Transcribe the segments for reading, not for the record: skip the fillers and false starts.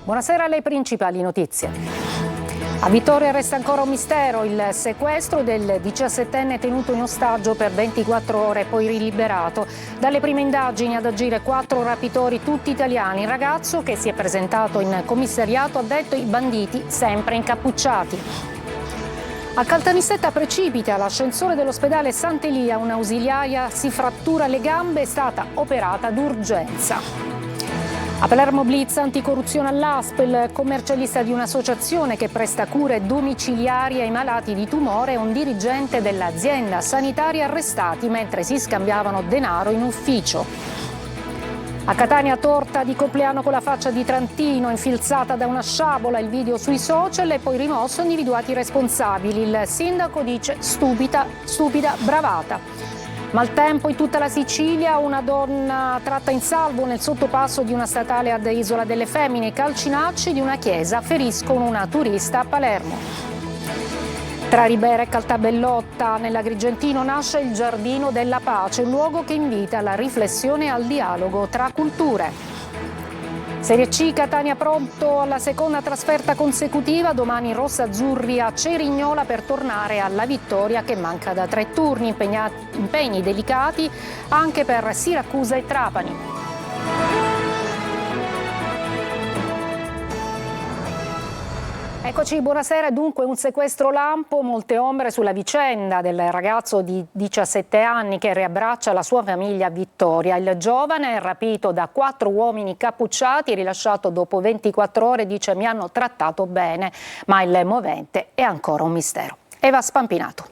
Buonasera, alle principali notizie. A Vittoria resta ancora un mistero il sequestro del 17enne tenuto in ostaggio per 24 ore, poi riliberato. Dalle prime indagini ad agire 4 rapitori, tutti italiani. Il ragazzo che si è presentato in commissariato ha detto: i banditi sempre incappucciati. A Caltanissetta precipita l'ascensore dell'ospedale Sant'Elia, un'ausiliaria si frattura le gambe, è stata operata d'urgenza. A Palermo blitz anticorruzione all'ASP, il commercialista di un'associazione che presta cure domiciliari ai malati di tumore e un dirigente dell'azienda sanitaria arrestati mentre si scambiavano denaro in ufficio. A Catania torta di compleanno con la faccia di Trantino infilzata da una sciabola, il video sui social e poi rimosso, individuati i responsabili. Il sindaco dice stupida bravata. Maltempo in tutta la Sicilia, una donna tratta in salvo nel sottopasso di una statale ad Isola delle Femmine. I calcinacci di una chiesa feriscono una turista a Palermo. Tra Ribera e Caltabellotta, nell'Agrigentino, nasce il Giardino della Pace, un luogo che invita alla riflessione e al dialogo tra culture. Serie C, Catania pronto alla seconda trasferta consecutiva, domani rossazzurri a Cerignola per tornare alla vittoria che manca da 3 turni, impegni delicati anche per Siracusa e Trapani. Eccoci, buonasera. Dunque un sequestro lampo, molte ombre sulla vicenda del ragazzo di 17 anni che riabbraccia la sua famiglia a Vittoria. Il giovane è rapito da 4 uomini cappucciati, rilasciato dopo 24 ore, dice: mi hanno trattato bene, ma il movente è ancora un mistero. Eva Spampinato.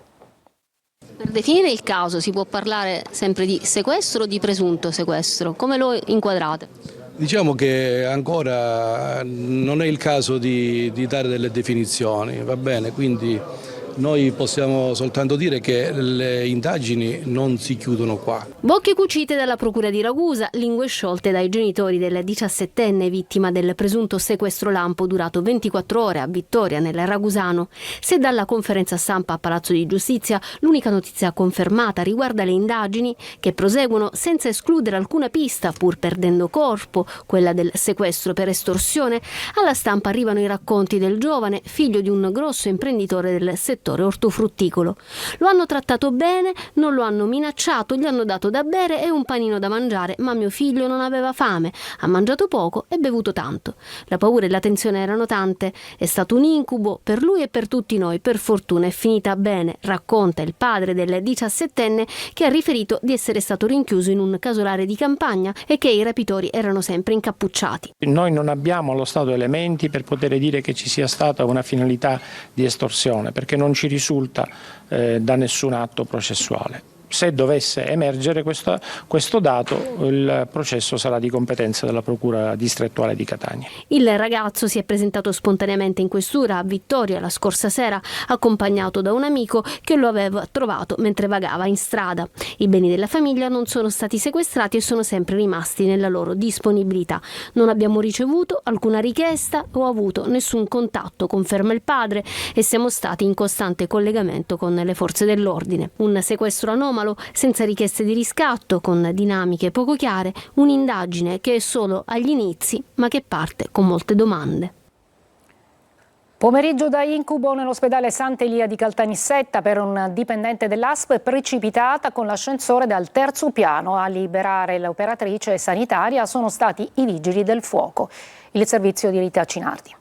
Per definire il caso si può parlare sempre di sequestro o di presunto sequestro? Come lo inquadrate? Diciamo che ancora non è il caso di dare delle definizioni, va bene? Quindi noi possiamo soltanto dire che le indagini non si chiudono qua. Bocche cucite dalla Procura di Ragusa, lingue sciolte dai genitori del 17enne vittima del presunto sequestro lampo durato 24 ore a Vittoria, nel Ragusano. Se dalla conferenza stampa a Palazzo di Giustizia l'unica notizia confermata riguarda le indagini che proseguono senza escludere alcuna pista, pur perdendo corpo, quella del sequestro per estorsione, alla stampa arrivano i racconti del giovane, figlio di un grosso imprenditore del settore ortofrutticolo. Lo hanno trattato bene, non lo hanno minacciato, gli hanno dato da bere e un panino da mangiare, ma mio figlio non aveva fame, ha mangiato poco e bevuto tanto. La paura e la tensione erano tante, è stato un incubo per lui e per tutti noi. Per fortuna è finita bene, racconta il padre del 17enne, che ha riferito di essere stato rinchiuso in un casolare di campagna e che i rapitori erano sempre incappucciati. Noi non abbiamo allo stato elementi per poter dire che ci sia stata una finalità di estorsione, perché non ci risulta da nessun atto processuale. Se dovesse emergere questo dato, il processo sarà di competenza della Procura distrettuale di Catania. Il ragazzo si è presentato spontaneamente in questura a Vittoria la scorsa sera, accompagnato da un amico che lo aveva trovato mentre vagava in strada. I beni della famiglia non sono stati sequestrati e sono sempre rimasti nella loro disponibilità. Non abbiamo ricevuto alcuna richiesta o avuto nessun contatto, conferma il padre, e siamo stati in costante collegamento con le forze dell'ordine. Un sequestro anomalo, senza richieste di riscatto, con dinamiche poco chiare, un'indagine che è solo agli inizi, ma che parte con molte domande. Pomeriggio da incubo nell'ospedale Sant'Elia di Caltanissetta per un dipendente dell'ASP, precipitata con l'ascensore dal 3° piano. A liberare l'operatrice sanitaria sono stati i vigili del fuoco. Il servizio di Rita Cinardi.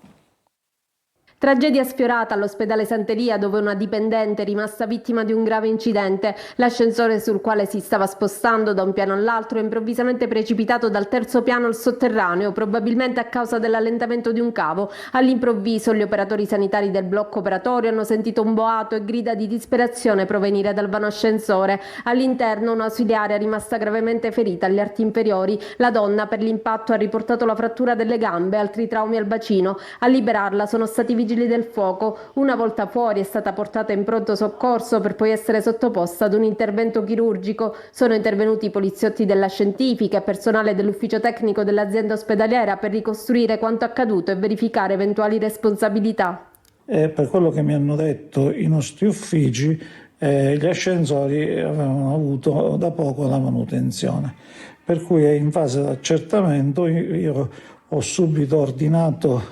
Tragedia sfiorata all'ospedale Sant'Elia, dove una dipendente è rimasta vittima di un grave incidente. L'ascensore sul quale si stava spostando da un piano all'altro è improvvisamente precipitato dal 3° piano al sotterraneo, probabilmente a causa dell'allentamento di un cavo. All'improvviso gli operatori sanitari del blocco operatorio hanno sentito un boato e grida di disperazione provenire dal vano ascensore. All'interno un'ausiliare è rimasta gravemente ferita agli arti inferiori. La donna per l'impatto ha riportato la frattura delle gambe e altri traumi al bacino. A liberarla sono stati vigili del fuoco. Una volta fuori è stata portata in pronto soccorso per poi essere sottoposta ad un intervento chirurgico. Sono intervenuti i poliziotti della scientifica e personale dell'ufficio tecnico dell'azienda ospedaliera per ricostruire quanto accaduto e verificare eventuali responsabilità. Per quello che mi hanno detto i nostri uffici, gli ascensori avevano avuto da poco la manutenzione, per cui è in fase di accertamento. Io ho subito ordinato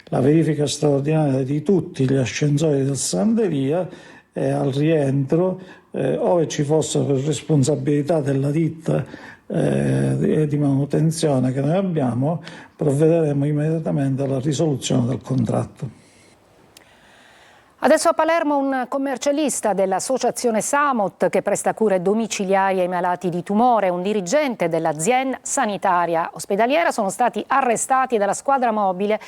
la verifica straordinaria di tutti gli ascensori del Santeria e al rientro, ove ci fossero responsabilità della ditta di manutenzione che noi abbiamo, provvederemo immediatamente alla risoluzione del contratto. Adesso a Palermo un commercialista dell'associazione Samot che presta cure domiciliari ai malati di tumore e un dirigente dell'azienda sanitaria ospedaliera sono stati arrestati dalla squadra mobile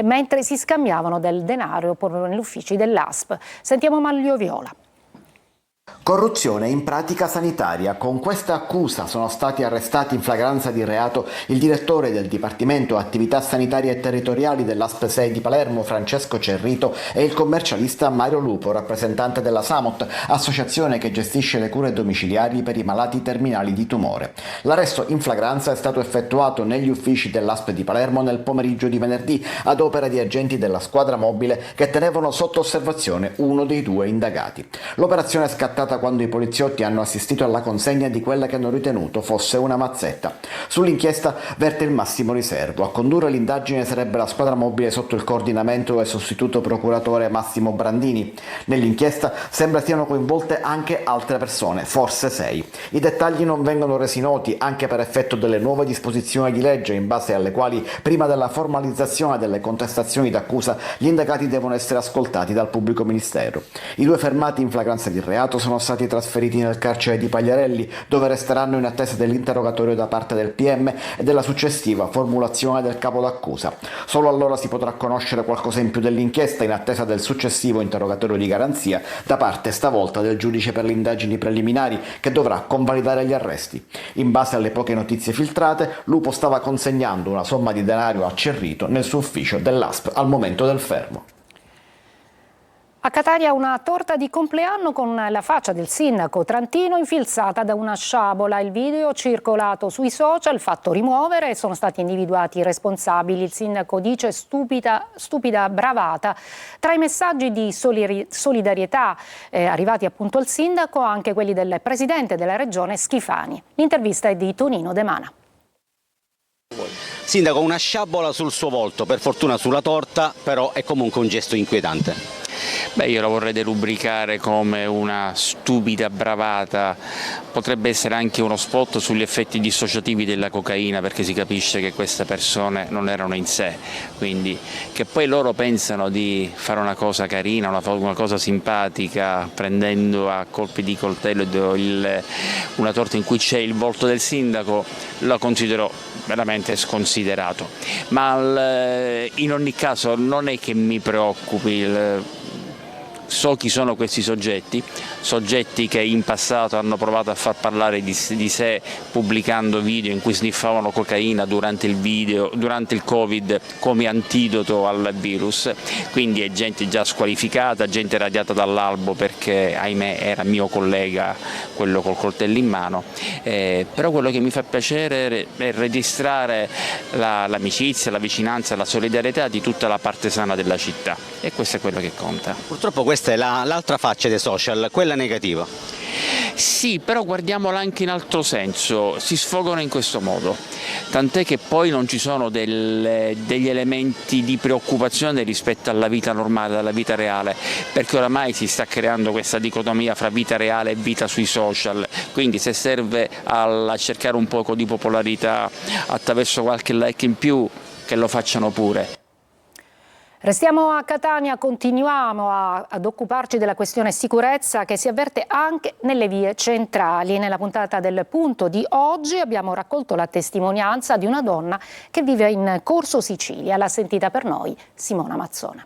mentre si scambiavano del denaro negli uffici dell'ASP. Sentiamo Manlio Viola. Corruzione in pratica sanitaria. Con questa accusa sono stati arrestati in flagranza di reato il direttore del Dipartimento Attività Sanitarie e Territoriali dell'ASP 6 di Palermo, Francesco Cerrito, e il commercialista Mario Lupo, rappresentante della Samot, associazione che gestisce le cure domiciliari per i malati terminali di tumore. L'arresto in flagranza è stato effettuato negli uffici dell'ASP di Palermo nel pomeriggio di venerdì ad opera di agenti della squadra mobile che tenevano sotto osservazione uno dei due indagati. L'operazione è scattata quando i poliziotti hanno assistito alla consegna di quella che hanno ritenuto fosse una mazzetta. Sull'inchiesta verte il massimo riservo. A condurre l'indagine sarebbe la squadra mobile sotto il coordinamento del sostituto procuratore Massimo Brandini. Nell'inchiesta sembra siano coinvolte anche altre persone, forse 6. I dettagli non vengono resi noti anche per effetto delle nuove disposizioni di legge in base alle quali, prima della formalizzazione delle contestazioni d'accusa, gli indagati devono essere ascoltati dal pubblico ministero. I due fermati in flagranza di reato sono stati trasferiti nel carcere di Pagliarelli, dove resteranno in attesa dell'interrogatorio da parte del PM e della successiva formulazione del capo d'accusa. Solo allora si potrà conoscere qualcosa in più dell'inchiesta, in attesa del successivo interrogatorio di garanzia da parte stavolta del giudice per le indagini preliminari, che dovrà convalidare gli arresti. In base alle poche notizie filtrate, Lupo stava consegnando una somma di denaro a Cerrito nel suo ufficio dell'ASP al momento del fermo. A Catania una torta di compleanno con la faccia del sindaco trantino infilzata da una sciabola. Il video circolato sui social, fatto rimuovere, sono stati individuati i responsabili. Il sindaco dice stupida bravata. Tra i messaggi di solidarietà arrivati appunto al sindaco, anche quelli del presidente della regione Schifani. L'intervista è di Tonino De Mana. Sindaco, una sciabola sul suo volto, per fortuna sulla torta, però è comunque un gesto inquietante. Beh, io la vorrei derubricare come una stupida bravata, potrebbe essere anche uno spot sugli effetti dissociativi della cocaina, perché si capisce che queste persone non erano in sé, quindi che poi loro pensano di fare una cosa carina, una cosa simpatica, prendendo a colpi di coltello una torta in cui c'è il volto del sindaco, la considero veramente sconsiderato, ma in ogni caso non è che mi preoccupi. So chi sono questi soggetti che in passato hanno provato a far parlare di sé pubblicando video in cui sniffavano cocaina durante il Covid come antidoto al virus, quindi è gente già squalificata, gente radiata dall'albo perché ahimè era mio collega quello col coltello in mano, però quello che mi fa piacere è registrare l'amicizia, la vicinanza, la solidarietà di tutta la parte sana della città, e questo è quello che conta. Purtroppo questa è l'altra faccia dei social, quella negativa. Sì, però guardiamola anche in altro senso, si sfogano in questo modo, tant'è che poi non ci sono degli elementi di preoccupazione rispetto alla vita normale, alla vita reale, perché oramai si sta creando questa dicotomia fra vita reale e vita sui social, quindi se serve a cercare un poco di popolarità attraverso qualche like in più, che lo facciano pure. Restiamo a Catania, continuiamo ad occuparci della questione sicurezza che si avverte anche nelle vie centrali. Nella puntata del Punto di oggi abbiamo raccolto la testimonianza di una donna che vive in Corso Sicilia. L'ha sentita per noi Simona Mazzona.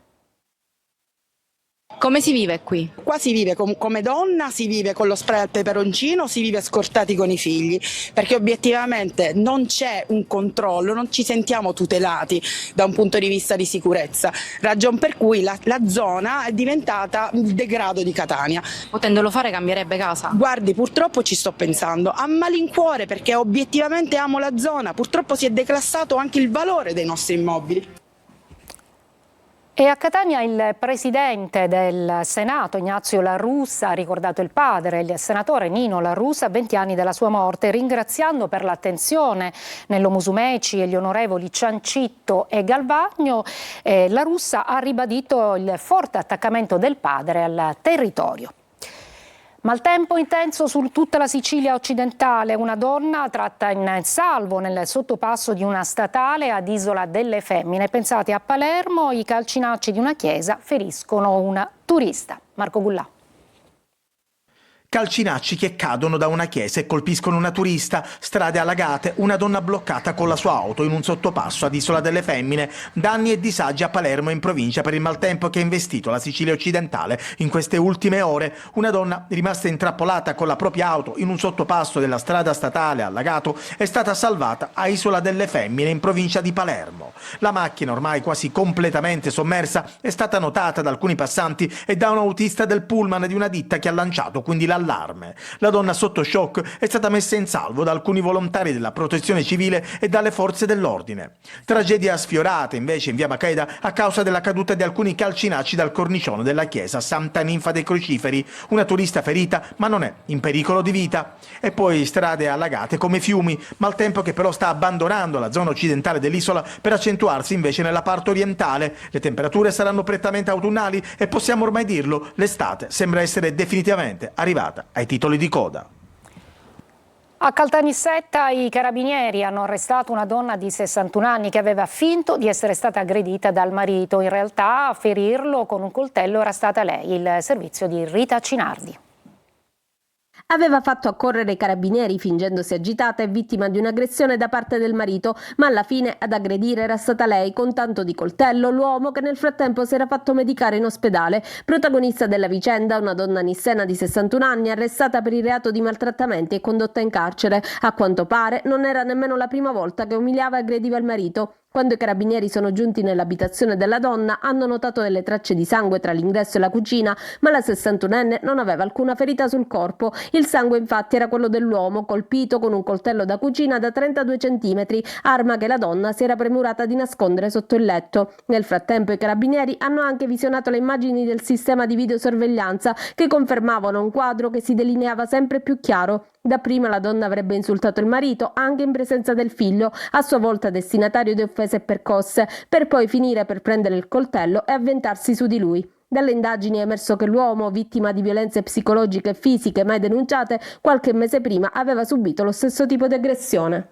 Come si vive qui? Qua si vive come donna, si vive con lo spray al peperoncino, si vive scortati con i figli, perché obiettivamente non c'è un controllo, non ci sentiamo tutelati da un punto di vista di sicurezza, ragion per cui la zona è diventata il degrado di Catania. Potendolo fare cambierebbe casa? Guardi, purtroppo ci sto pensando, a malincuore, perché obiettivamente amo la zona, purtroppo si è declassato anche il valore dei nostri immobili. E a Catania il presidente del Senato, Ignazio La Russa, ha ricordato il padre, il senatore Nino La Russa, a 20 anni dalla sua morte, ringraziando per l'attenzione Nello Musumeci e gli onorevoli Ciancitto e Galvagno. La Russa ha ribadito il forte attaccamento del padre al territorio. Maltempo intenso su tutta la Sicilia occidentale. Una donna tratta in salvo nel sottopasso di una statale ad Isola delle Femmine. Pensate, a Palermo i calcinacci di una chiesa feriscono una turista. Marco Gullà. Calcinacci che cadono da una chiesa e colpiscono una turista, strade allagate, una donna bloccata con la sua auto in un sottopasso ad Isola delle Femmine, danni e disagi a Palermo in provincia per il maltempo che ha investito la Sicilia occidentale. In queste ultime ore una donna rimasta intrappolata con la propria auto in un sottopasso della strada statale allagato è stata salvata a Isola delle Femmine in provincia di Palermo. La macchina, ormai quasi completamente sommersa, è stata notata da alcuni passanti e da un autista del pullman di una ditta che ha lanciato quindi l'allarme. La donna sotto shock è stata messa in salvo da alcuni volontari della protezione civile e dalle forze dell'ordine. Tragedia sfiorata invece in via Maqueda a causa della caduta di alcuni calcinacci dal cornicione della chiesa Santa Ninfa dei Crociferi. Una turista ferita ma non è in pericolo di vita. E poi strade allagate come fiumi, maltempo che però sta abbandonando la zona occidentale dell'isola per accentuarsi invece nella parte orientale. Le temperature saranno prettamente autunnali e possiamo ormai dirlo, l'estate sembra essere definitivamente arrivata ai titoli di coda. A Caltanissetta i carabinieri hanno arrestato una donna di 61 anni che aveva finto di essere stata aggredita dal marito. In realtà a ferirlo con un coltello era stata lei. Il servizio di Rita Cinardi. Aveva fatto accorrere i carabinieri fingendosi agitata e vittima di un'aggressione da parte del marito, ma alla fine ad aggredire era stata lei con tanto di coltello, l'uomo che nel frattempo si era fatto medicare in ospedale. Protagonista della vicenda, una donna nissena di 61 anni arrestata per il reato di maltrattamenti e condotta in carcere. A quanto pare non era nemmeno la prima volta che umiliava e aggrediva il marito. Quando i carabinieri sono giunti nell'abitazione della donna hanno notato delle tracce di sangue tra l'ingresso e la cucina, ma la 61enne non aveva alcuna ferita sul corpo. Il sangue infatti era quello dell'uomo colpito con un coltello da cucina da 32 cm, arma che la donna si era premurata di nascondere sotto il letto. Nel frattempo i carabinieri hanno anche visionato le immagini del sistema di videosorveglianza che confermavano un quadro che si delineava sempre più chiaro. Dapprima la donna avrebbe insultato il marito anche in presenza del figlio, a sua volta destinatario di offese e percosse, per poi finire per prendere il coltello e avventarsi su di lui. Dalle indagini è emerso che l'uomo, vittima di violenze psicologiche e fisiche mai denunciate, qualche mese prima aveva subito lo stesso tipo di aggressione.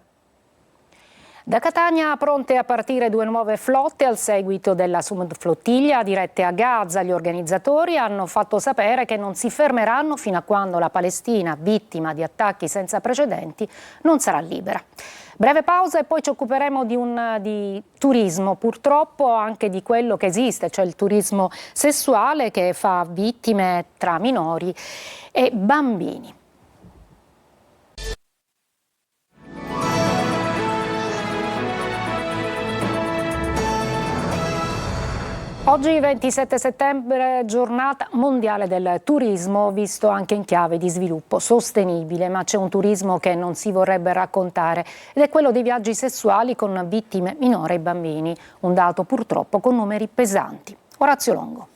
Da Catania pronte a partire 2 nuove flotte al seguito della subflottiglia dirette a Gaza. Gli organizzatori hanno fatto sapere che non si fermeranno fino a quando la Palestina, vittima di attacchi senza precedenti, non sarà libera. Breve pausa e poi ci occuperemo di turismo, purtroppo anche di quello che esiste, cioè il turismo sessuale che fa vittime tra minori e bambini. Oggi 27 settembre, giornata mondiale del turismo, visto anche in chiave di sviluppo sostenibile, ma c'è un turismo che non si vorrebbe raccontare ed è quello dei viaggi sessuali con vittime minori e bambini, un dato purtroppo con numeri pesanti. Orazio Longo.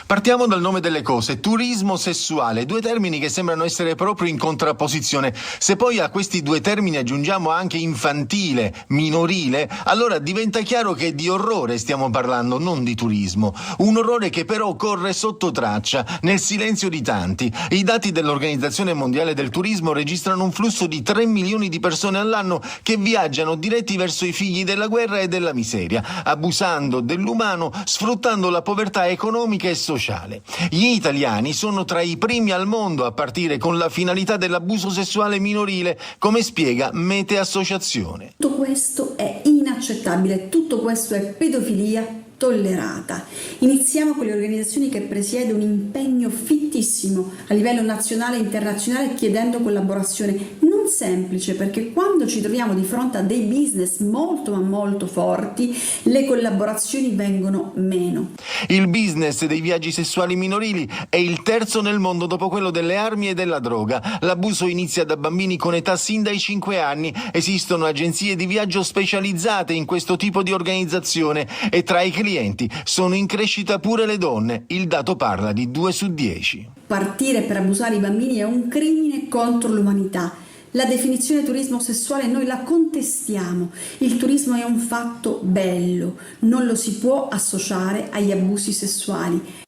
Partiamo dal nome delle cose, turismo sessuale, 2 termini che sembrano essere proprio in contrapposizione. Se poi a questi 2 termini aggiungiamo anche infantile, minorile, allora diventa chiaro che di orrore stiamo parlando, non di turismo. Un orrore che però corre sotto traccia, nel silenzio di tanti. I dati dell'Organizzazione Mondiale del Turismo registrano un flusso di 3 milioni di persone all'anno che viaggiano diretti verso i figli della guerra e della miseria, abusando dell'umano, sfruttando la povertà economica e sociale. Gli italiani sono tra i primi al mondo a partire con la finalità dell'abuso sessuale minorile, come spiega Mete Associazione. Tutto questo è inaccettabile, tutto questo è pedofilia tollerata. Iniziamo con le organizzazioni che presiede un impegno fittissimo a livello nazionale e internazionale chiedendo collaborazione non non semplice, perché quando ci troviamo di fronte a dei business molto ma molto forti, le collaborazioni vengono meno. Il business dei viaggi sessuali minorili è il terzo nel mondo dopo quello delle armi e della droga. L'abuso inizia da bambini con età sin dai 5 anni. Esistono agenzie di viaggio specializzate in questo tipo di organizzazione e tra i clienti sono in crescita pure le donne. Il dato parla di 2 su 10. Partire per abusare i bambini è un crimine contro l'umanità. La definizione turismo sessuale noi la contestiamo. Il turismo è un fatto bello, non lo si può associare agli abusi sessuali.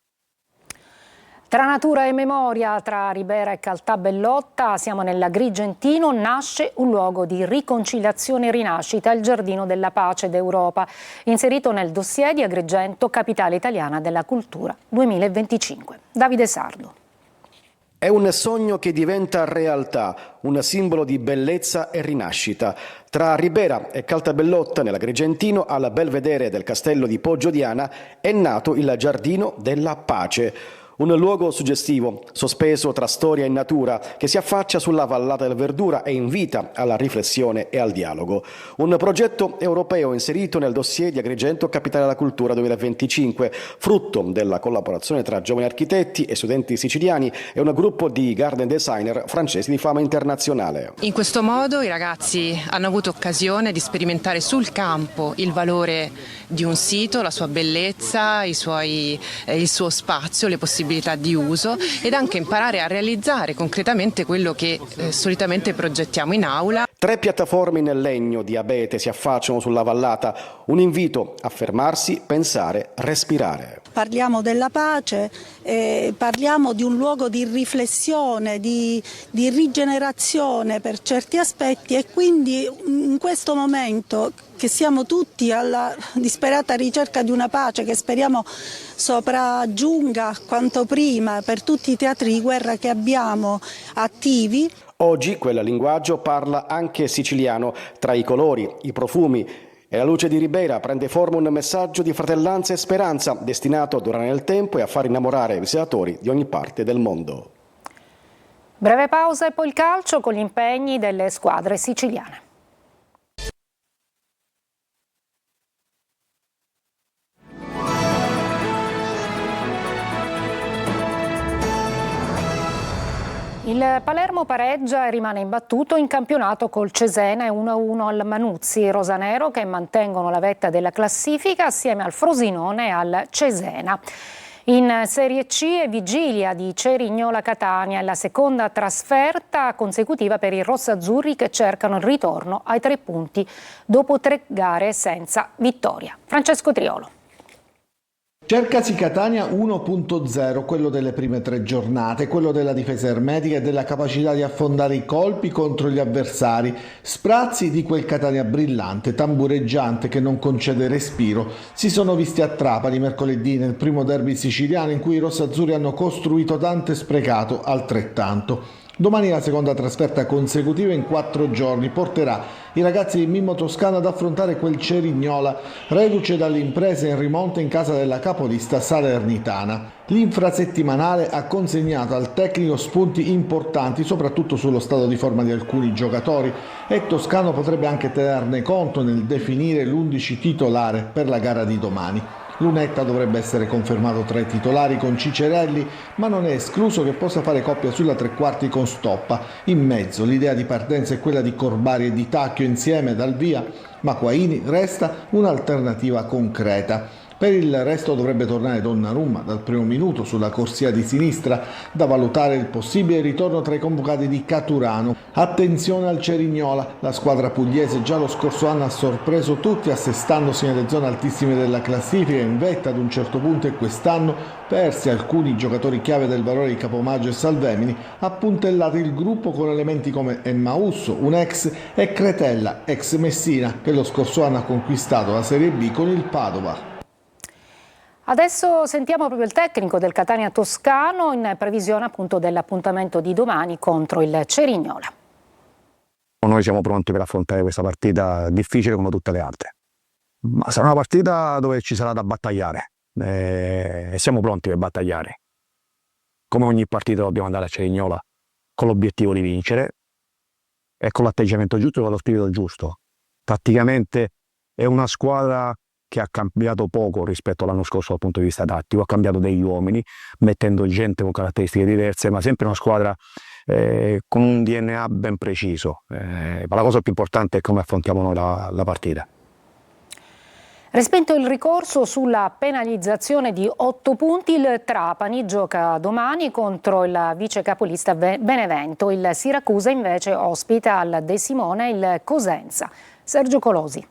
Tra natura e memoria, tra Ribera e Caltabellotta, siamo nell'Agrigentino, nasce un luogo di riconciliazione e rinascita, il Giardino della Pace d'Europa, inserito nel dossier di Agrigento, capitale italiana della cultura 2025. Davide Sardo. È un sogno che diventa realtà, un simbolo di bellezza e rinascita. Tra Ribera e Caltabellotta, nell'Agrigentino, al belvedere del castello di Poggiodiana, è nato il Giardino della Pace. Un luogo suggestivo, sospeso tra storia e natura, che si affaccia sulla vallata del Verdura e invita alla riflessione e al dialogo. Un progetto europeo inserito nel dossier di Agrigento Capitale della Cultura 2025, frutto della collaborazione tra giovani architetti e studenti siciliani e un gruppo di garden designer francesi di fama internazionale. In questo modo i ragazzi hanno avuto occasione di sperimentare sul campo il valore di un sito, la sua bellezza, il suo spazio, le possibilità di uso ed anche imparare a realizzare concretamente quello che solitamente progettiamo in aula. 3 piattaforme in legno di abete si affacciano sulla vallata, un invito a fermarsi, pensare, respirare. Parliamo della pace, parliamo di un luogo di riflessione, di rigenerazione per certi aspetti e quindi in questo momento che siamo tutti alla disperata ricerca di una pace che speriamo sopraggiunga quanto prima per tutti i teatri di guerra che abbiamo attivi. Oggi quel linguaggio parla anche siciliano, tra i colori, i profumi e la luce di Ribera prende forma un messaggio di fratellanza e speranza destinato a durare nel tempo e a far innamorare i visitatori di ogni parte del mondo. Breve pausa e poi il calcio con gli impegni delle squadre siciliane. Il Palermo pareggia e rimane imbattuto in campionato col Cesena e 1-1 al Manuzzi. I rosanero che mantengono la vetta della classifica assieme al Frosinone e al Cesena. In Serie C è vigilia di Cerignola Catania, è la seconda trasferta consecutiva per i rossazzurri che cercano il ritorno ai 3 punti dopo 3 gare senza vittoria. Francesco Triolo. Cercasi Catania 1.0, quello delle prime 3 giornate, quello della difesa ermetica e della capacità di affondare i colpi contro gli avversari, sprazzi di quel Catania brillante, tambureggiante che non concede respiro. Si sono visti a Trapani mercoledì nel primo derby siciliano in cui i rossazzurri hanno costruito tanto e sprecato altrettanto. Domani la seconda trasferta consecutiva in 4 giorni porterà i ragazzi di Mimmo Toscano ad affrontare quel Cerignola, reduce dalle imprese in rimonta in casa della capolista salernitana. L'infrasettimanale ha consegnato al tecnico spunti importanti, soprattutto sullo stato di forma di alcuni giocatori, e Toscano potrebbe anche tenerne conto nel definire l'11 titolare per la gara di domani. Lunetta dovrebbe essere confermato tra i titolari con Cicerelli, ma non è escluso che possa fare coppia sulla 3/4 con Stoppa. In mezzo l'idea di partenza è quella di Corbari e di Tacchio insieme dal via, ma Quaini resta un'alternativa concreta. Per il resto dovrebbe tornare Donnarumma dal primo minuto sulla corsia di sinistra, da valutare il possibile ritorno tra i convocati di Caturano. Attenzione al Cerignola, la squadra pugliese già lo scorso anno ha sorpreso tutti assestandosi nelle zone altissime della classifica in vetta ad un certo punto e quest'anno, persi alcuni giocatori chiave del valore di Capomaggio e Salvemini, ha puntellato il gruppo con elementi come Emmausso, un ex, e Cretella, ex Messina, che lo scorso anno ha conquistato la Serie B con il Padova. Adesso sentiamo proprio il tecnico del Catania Toscano in previsione appunto dell'appuntamento di domani contro il Cerignola. Noi siamo pronti per affrontare questa partita difficile come tutte le altre, ma sarà una partita dove ci sarà da battagliare e siamo pronti per battagliare. Come ogni partita dobbiamo andare a Cerignola con l'obiettivo di vincere e con l'atteggiamento giusto e con lo spirito giusto. Tatticamente è una squadra che ha cambiato poco rispetto all'anno scorso dal punto di vista tattico, ha cambiato degli uomini, mettendo gente con caratteristiche diverse, ma sempre una squadra con un DNA ben preciso. Ma la cosa più importante è come affrontiamo noi la partita. Respinto il ricorso sulla penalizzazione di 8 punti, il Trapani gioca domani contro il vice capolista Benevento. Il Siracusa invece ospita al De Simone il Cosenza. Sergio Colosi.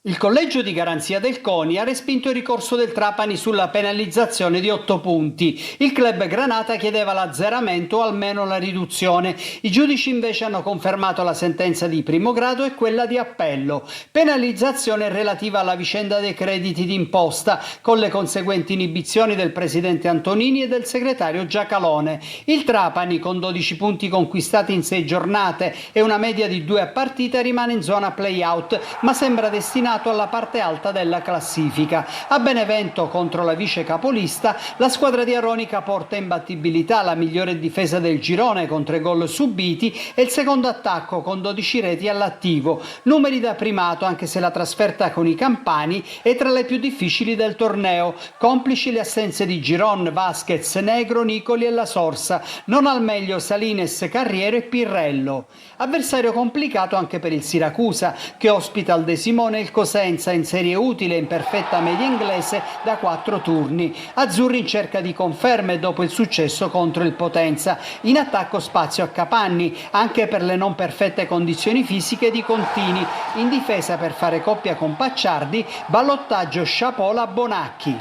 Il collegio di garanzia del CONI ha respinto il ricorso del Trapani sulla penalizzazione di 8 punti. Il club Granata chiedeva l'azzeramento o almeno la riduzione. I giudici invece hanno confermato la sentenza di primo grado e quella di appello. Penalizzazione relativa alla vicenda dei crediti d'imposta, con le conseguenti inibizioni del presidente Antonini e del segretario Giacalone. Il Trapani, con 12 punti conquistati in 6 giornate e una media di 2 a partita, rimane in zona play-out, ma sembra destinato alla parte alta della classifica. A Benevento, contro la vice capolista, la squadra di Aronica porta imbattibilità, la migliore difesa del girone con 3 gol subiti e il secondo attacco con 12 reti all'attivo. Numeri da primato, anche se la trasferta con i campani è tra le più difficili del torneo, complici le assenze di Giron, Vasquez, Negro, Nicoli e La Sorsa. Non al meglio Salines, Carriero e Pirrello. Avversario complicato anche per il Siracusa, che ospita al De Simone il Cosenza, in serie utile in perfetta media inglese da 4 turni. Azzurri in cerca di conferme dopo il successo contro il Potenza. In attacco spazio a Capanni, anche per le non perfette condizioni fisiche di Contini. In difesa, per fare coppia con Pacciardi, ballottaggio Sciapola-Bonacchi.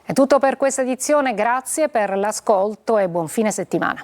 È tutto per questa edizione, grazie per l'ascolto e buon fine settimana.